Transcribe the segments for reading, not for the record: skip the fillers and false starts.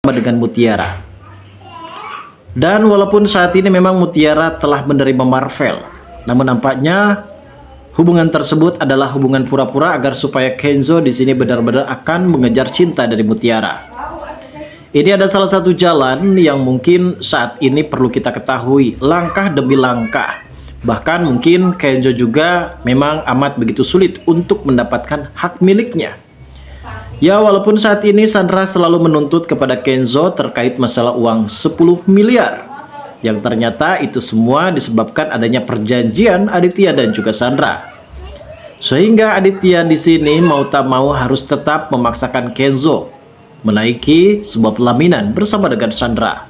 dengan Mutiara. Dan walaupun saat ini memang Mutiara telah menerima Marvel, namun nampaknya hubungan tersebut adalah hubungan pura-pura agar supaya Kenzo di sini benar-benar akan mengejar cinta dari Mutiara. Ini ada salah satu jalan yang mungkin saat ini perlu kita ketahui, langkah demi langkah. Bahkan mungkin Kenzo juga memang amat begitu sulit untuk mendapatkan hak miliknya. Ya, walaupun saat ini Sandra selalu menuntut kepada Kenzo terkait masalah uang 10 miliar. Yang ternyata itu semua disebabkan adanya perjanjian Aditya dan juga Sandra. Sehingga Aditya di sini mau tak mau harus tetap memaksakan Kenzo menaiki sebuah pelaminan bersama dengan Sandra.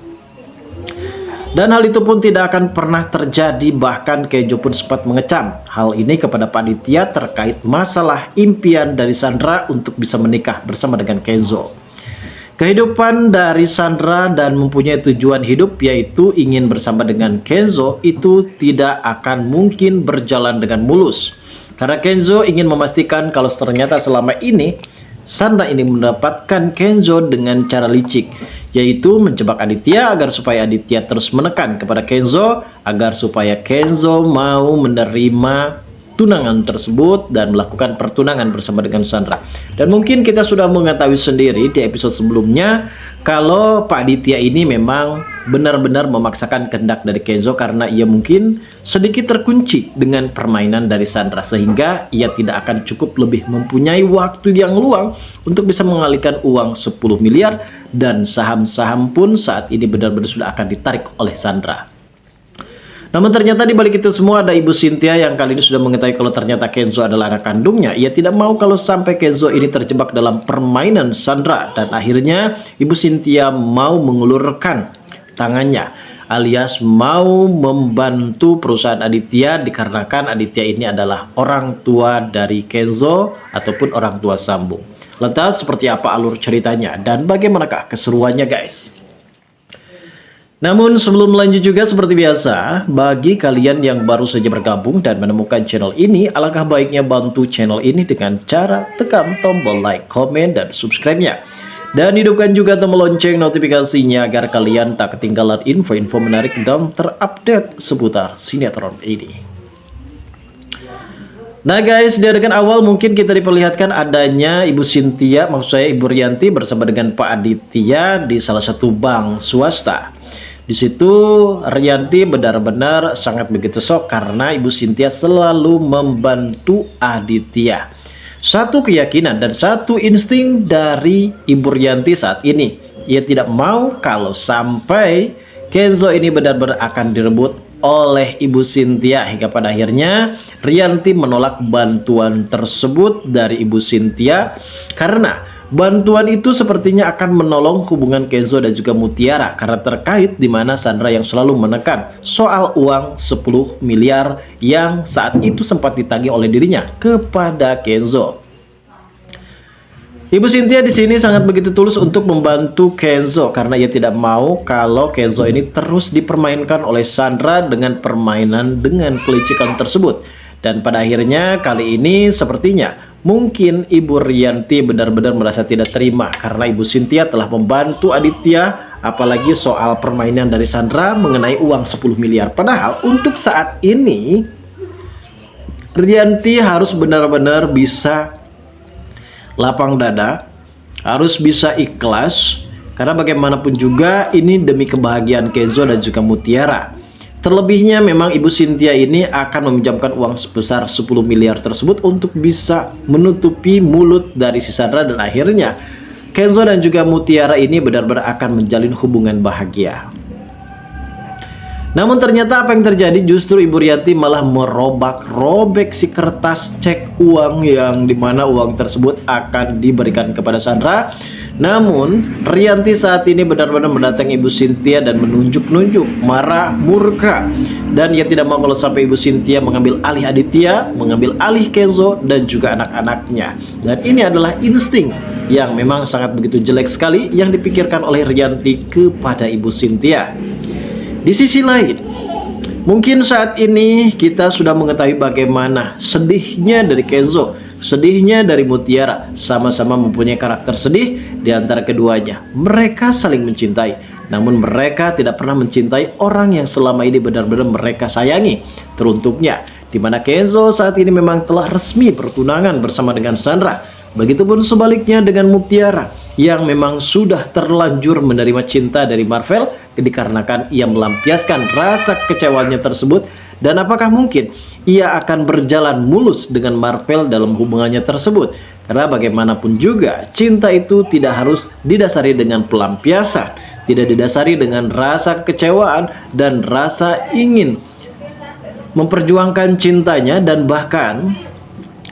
Dan hal itu pun tidak akan pernah terjadi, bahkan Kenzo pun sempat mengecam hal ini kepada Pak Aditya terkait masalah impian dari Sandra untuk bisa menikah bersama dengan Kenzo. Kehidupan dari Sandra dan mempunyai tujuan hidup yaitu ingin bersama dengan Kenzo itu tidak akan mungkin berjalan dengan mulus. Karena Kenzo ingin memastikan kalau ternyata selama ini Sandra ini mendapatkan Kenzo dengan cara licik, yaitu menjebak Aditya agar supaya Aditya terus menekan kepada Kenzo agar supaya Kenzo mau menerima tunangan tersebut dan melakukan pertunangan bersama dengan Sandra. Dan mungkin kita sudah mengetahui sendiri di episode sebelumnya kalau Pak Aditya ini memang benar-benar memaksakan kehendak dari Kenzo karena ia mungkin sedikit terkunci dengan permainan dari Sandra, sehingga ia tidak akan cukup lebih mempunyai waktu yang luang untuk bisa mengalihkan uang 10 miliar dan saham-saham pun saat ini benar-benar sudah akan ditarik oleh Sandra. Namun ternyata di balik itu semua ada Ibu Cynthia yang kali ini sudah mengetahui kalau ternyata Kenzo adalah anak kandungnya. Ia tidak mau kalau sampai Kenzo ini terjebak dalam permainan Sandra, dan akhirnya Ibu Cynthia mau mengulurkan tangannya alias mau membantu perusahaan Aditya dikarenakan Aditya ini adalah orang tua dari Kenzo ataupun orang tua sambung. Lantas seperti apa alur ceritanya dan bagaimanakah keseruannya, guys? Namun sebelum lanjut juga seperti biasa, bagi kalian yang baru saja bergabung dan menemukan channel ini, alangkah baiknya bantu channel ini dengan cara tekan tombol like, komen, dan subscribe-nya. Dan hidupkan juga tombol lonceng notifikasinya agar kalian tak ketinggalan info-info menarik dan terupdate seputar sinetron ini. Nah guys, di adegan awal mungkin kita diperlihatkan adanya Ibu Cynthia, maksud saya Ibu Rianti bersama dengan Pak Aditya di salah satu bank swasta. Di situ Rianti benar-benar sangat begitu shock karena Ibu Cynthia selalu membantu Aditya. Satu keyakinan dan satu insting dari Ibu Rianti saat ini, ia tidak mau kalau sampai Kenzo ini benar-benar akan direbut oleh Ibu Cynthia, hingga pada akhirnya Rianti menolak bantuan tersebut dari Ibu Cynthia karena bantuan itu sepertinya akan menolong hubungan Kenzo dan juga Mutiara karena terkait di mana Sandra yang selalu menekan soal uang 10 miliar yang saat itu sempat ditagih oleh dirinya kepada Kenzo. Ibu Cynthia di sini sangat begitu tulus untuk membantu Kenzo karena ia tidak mau kalau Kenzo ini terus dipermainkan oleh Sandra dengan permainan dengan kelicikan tersebut. Dan pada akhirnya kali ini sepertinya mungkin Ibu Rianti benar-benar merasa tidak terima karena Ibu Cynthia telah membantu Aditya, apalagi soal permainan dari Sandra mengenai uang 10 miliar. Padahal untuk saat ini Rianti harus benar-benar bisa lapang dada, harus bisa ikhlas karena bagaimanapun juga ini demi kebahagiaan Kenzo dan juga Mutiara. Terlebihnya memang Ibu Cynthia ini akan meminjamkan uang sebesar 10 miliar tersebut untuk bisa menutupi mulut dari si Sandra, dan akhirnya Kenzo dan juga Mutiara ini benar-benar akan menjalin hubungan bahagia. Namun ternyata apa yang terjadi, justru Ibu Rianti malah merobek si kertas cek uang yang dimana uang tersebut akan diberikan kepada Sandra. Namun Rianti saat ini benar-benar mendatangi Ibu Cynthia dan menunjuk-nunjuk, marah, murka, dan ia tidak mau kalau sampai Ibu Cynthia mengambil alih Aditya, mengambil alih Kenzo dan juga anak-anaknya. Dan ini adalah insting yang memang sangat begitu jelek sekali yang dipikirkan oleh Rianti kepada Ibu Cynthia. Di sisi lain, Mungkin saat ini kita sudah mengetahui bagaimana sedihnya dari Kenzo, sedihnya dari Mutiara, sama-sama mempunyai karakter sedih di antara keduanya. Mereka saling mencintai, namun mereka tidak pernah mencintai orang yang selama ini benar-benar mereka sayangi. Teruntungnya, di mana Kenzo saat ini memang telah resmi bertunangan bersama dengan Sandra. Begitupun sebaliknya dengan Mutiara yang memang sudah terlanjur menerima cinta dari Marvel dikarenakan ia melampiaskan rasa kecewanya tersebut. Dan apakah mungkin ia akan berjalan mulus dengan Marvel dalam hubungannya tersebut? Karena bagaimanapun juga cinta itu tidak harus didasari dengan pelampiasan, tidak didasari dengan rasa kekecewaan dan rasa ingin memperjuangkan cintanya. Dan bahkan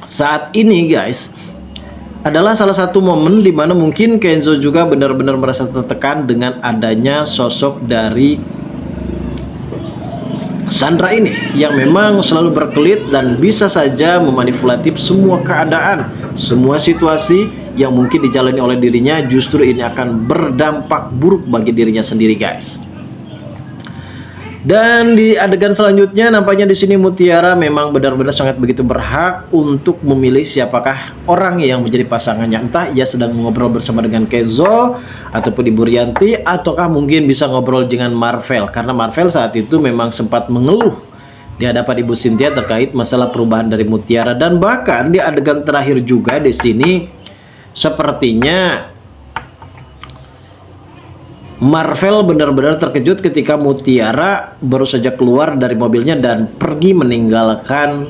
saat ini guys adalah salah satu momen di mana mungkin Kenzo juga benar-benar merasa tertekan dengan adanya sosok dari Sandra ini yang memang selalu berkelit dan bisa saja memanipulatif semua keadaan, semua situasi yang mungkin dijalani oleh dirinya. Justru ini akan berdampak buruk bagi dirinya sendiri guys. Dan di adegan selanjutnya nampaknya di sini Mutiara memang benar-benar sangat begitu berhak untuk memilih siapakah orang yang menjadi pasangannya. Entah ia sedang ngobrol bersama dengan Kenzo ataupun Ibu Rianti, ataukah mungkin bisa ngobrol dengan Marvel, karena Marvel saat itu memang sempat mengeluh di hadapan Ibu Cynthia terkait masalah perubahan dari Mutiara. Dan bahkan di adegan terakhir juga di sini sepertinya Marvel benar-benar terkejut ketika Mutiara baru saja keluar dari mobilnya dan pergi meninggalkan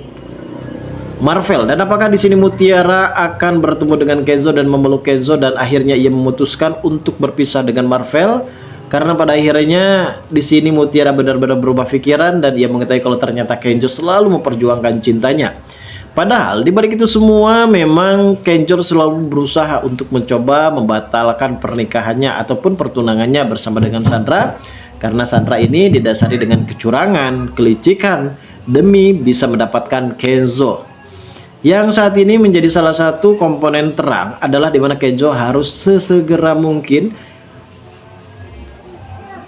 Marvel. Dan apakah di sini Mutiara akan bertemu dengan Kenzo dan memeluk Kenzo, dan akhirnya ia memutuskan untuk berpisah dengan Marvel? Karena pada akhirnya di sini Mutiara benar-benar berubah pikiran dan ia mengetahui kalau ternyata Kenzo selalu memperjuangkan cintanya. Padahal di balik itu semua memang Kenzo selalu berusaha untuk mencoba membatalkan pernikahannya ataupun pertunangannya bersama dengan Sandra, karena Sandra ini didasari dengan kecurangan, kelicikan demi bisa mendapatkan Kenzo. Yang saat ini menjadi salah satu komponen terang adalah dimana Kenzo harus sesegera mungkin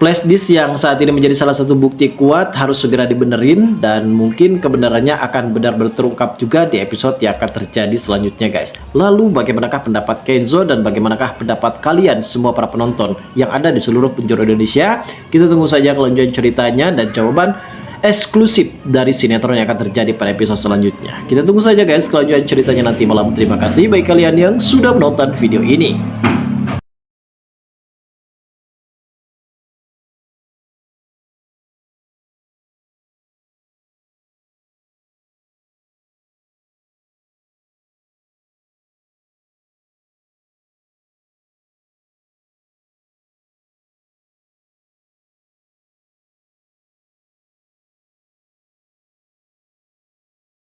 flash disk yang saat ini menjadi salah satu bukti kuat harus segera dibenerin, dan mungkin kebenarannya akan benar-benar terungkap juga di episode yang akan terjadi selanjutnya guys. Lalu bagaimanakah pendapat Kenzo dan bagaimanakah pendapat kalian semua para penonton yang ada di seluruh penjuru Indonesia? Kita tunggu saja kelanjutan ceritanya dan jawaban eksklusif dari sinetron yang akan terjadi pada episode selanjutnya. Kita tunggu saja guys kelanjutan ceritanya nanti malam. Terima kasih bagi kalian yang sudah menonton video ini.